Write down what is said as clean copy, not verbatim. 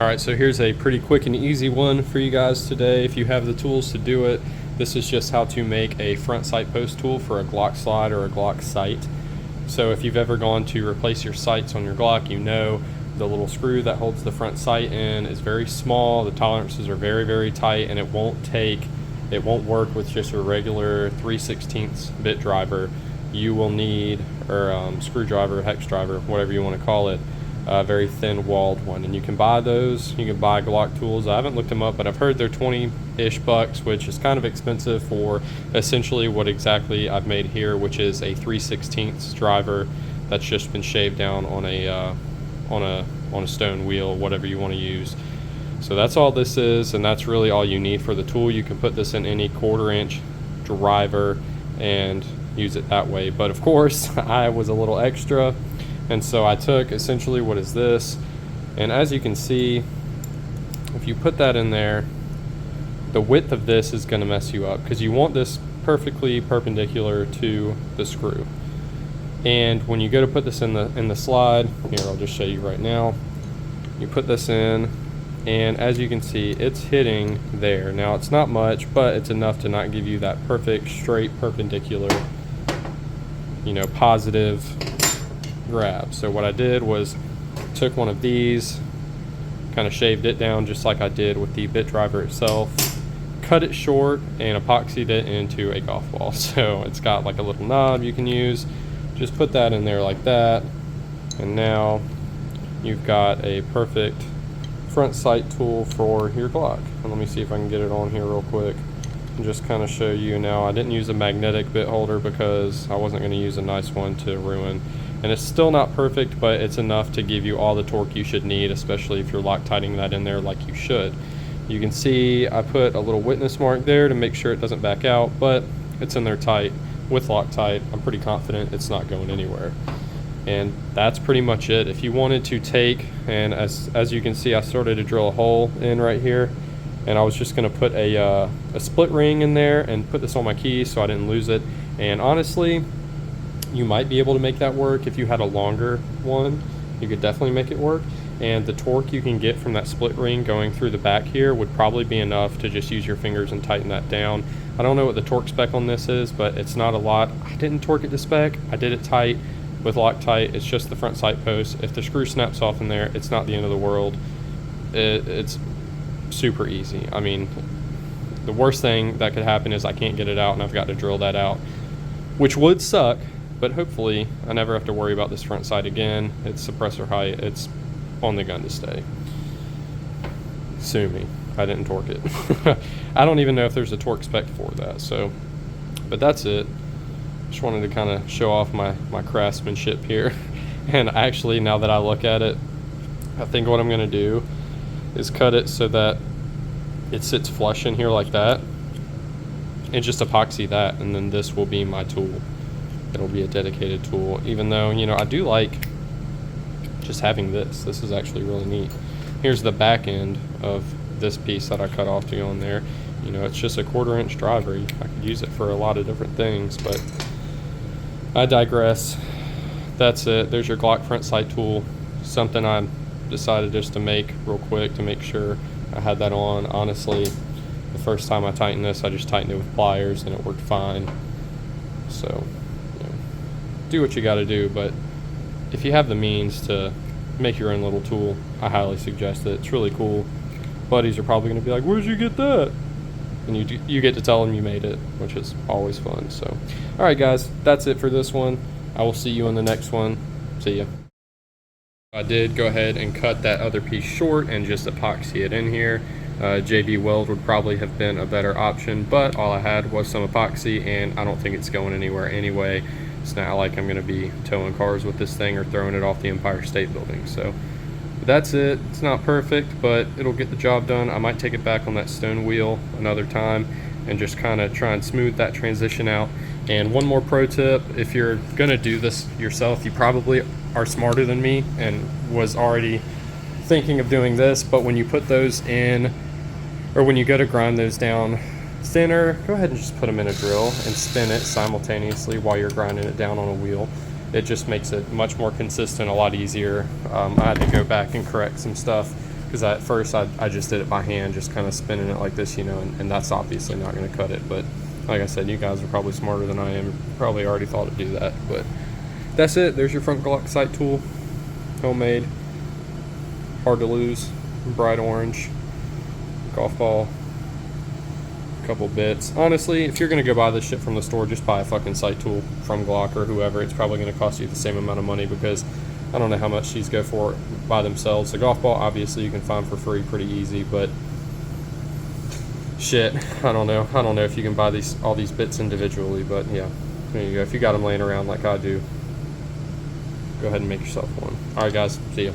Alright, so here's a pretty quick and easy one for you guys today. If you have the tools to do it, this is just how to make a front sight post tool for a Glock slide or a Glock sight. So if you've ever gone to replace your sights on your Glock, you know the little screw that holds the front sight in is very small, the tolerances are very, very tight, and it won't work with just a regular 3/16 bit driver. You will need, or screwdriver, hex driver, whatever you want to call it, a very thin walled one, and you can buy those. You can buy Glock tools. I haven't looked them up, but I've heard they're 20-ish bucks, which is kind of expensive for essentially what exactly I've made here, which is a 3/16 driver that's just been shaved down on a stone wheel, whatever you want to use. So that's all this is, and that's really all you need for the tool. You can put this in any 1/4-inch driver and use it that way, but of course I was a little extra, and so I took essentially what is this, and as you can see, if you put that in there, the width of this is going to mess you up because you want this perfectly perpendicular to the screw. And when you go to put this in the slide, here I'll just show you right now. You put this in, and as you can see, it's hitting there. Now it's not much, but it's enough to not give you that perfect straight perpendicular, positive grab. So what I did was took one of these, kind of shaved it down just like I did with the bit driver itself, cut it short, and epoxied it into a golf ball. So it's got like a little knob you can use. Just put that in there like that, and now you've got a perfect front sight tool for your Glock. And let me see if I can get it on here real quick and just kind of show you. Now I didn't use a magnetic bit holder because I wasn't going to use a nice one to ruin, and it's still not perfect, but it's enough to give you all the torque you should need, especially if you're Loctiting that in there like you should. You can see I put a little witness mark there to make sure it doesn't back out, but it's in there tight. With Loctite, I'm pretty confident it's not going anywhere. And that's pretty much it. If you wanted to take, and as you can see, I started to drill a hole in right here, and I was just going to put a split ring in there and put this on my key so I didn't lose it. And honestly, you might be able to make that work. If you had a longer one, you could definitely make it work. And the torque you can get from that split ring going through the back here would probably be enough to just use your fingers and tighten that down. I don't know what the torque spec on this is, but it's not a lot. I didn't torque it to spec. I did it tight with Loctite. It's just the front sight post. If the screw snaps off in there, it's not the end of the world. It's super easy. I mean, the worst thing that could happen is I can't get it out and I've got to drill that out, which would suck, but hopefully I never have to worry about this front sight again. It's suppressor height. It's on the gun to stay. Sue me, I didn't torque it. I don't even know if there's a torque spec for that. So, but that's it. Just wanted to kind of show off my craftsmanship here. And actually, now that I look at it, I think what I'm going to do is cut it so that it sits flush in here like that, and just epoxy that, and then this will be my tool. It'll be a dedicated tool, even though, I do like just having this. This is actually really neat. Here's the back end of this piece that I cut off to go in there. It's just a 1/4-inch driver. I could use it for a lot of different things, but I digress. That's it. There's your Glock front sight tool. Something I decided just to make real quick to make sure I had that on. Honestly, the first time I tightened this, I just tightened it with pliers and it worked fine. So, do what you got to do, but if you have the means to make your own little tool, I highly suggest it. It's really cool. Buddies are probably going to be like, where'd you get that? And you get to tell them you made it, which is always fun. So, all right, guys, that's it for this one. I will see you in the next one. See ya. I did go ahead and cut that other piece short and just epoxy it in here. JB Weld would probably have been a better option, but all I had was some epoxy, and I don't think it's going anywhere anyway. It's not like I'm going to be towing cars with this thing or throwing it off the Empire State Building. So that's it. It's not perfect, but it'll get the job done. I might take it back on that stone wheel another time and just kind of try and smooth that transition out. And one more pro tip, if you're going to do this yourself, you probably are smarter than me and was already thinking of doing this, but when you put those in, or when you go to grind those down thinner, go ahead and just put them in a drill and spin it simultaneously while you're grinding it down on a wheel. It just makes it much more consistent, a lot easier. I had to go back and correct some stuff because at first I just did it by hand, just kind of spinning it like this, you know, and that's obviously not going to cut it. But like I said, you guys are probably smarter than I am, probably already thought to do that. But that's it. There's your front Glock sight tool, homemade, hard to lose, bright orange, golf ball, couple bits. Honestly, if you're going to go buy this shit from the store, just buy a fucking sight tool from Glock or whoever. It's probably going to cost you the same amount of money, because I don't know how much these go for by themselves. The golf ball, obviously, you can find for free pretty easy, but shit, I don't know if you can buy all these bits individually. But yeah, there you go. If you got them laying around like I do, go ahead and make yourself one. All right, guys, see ya.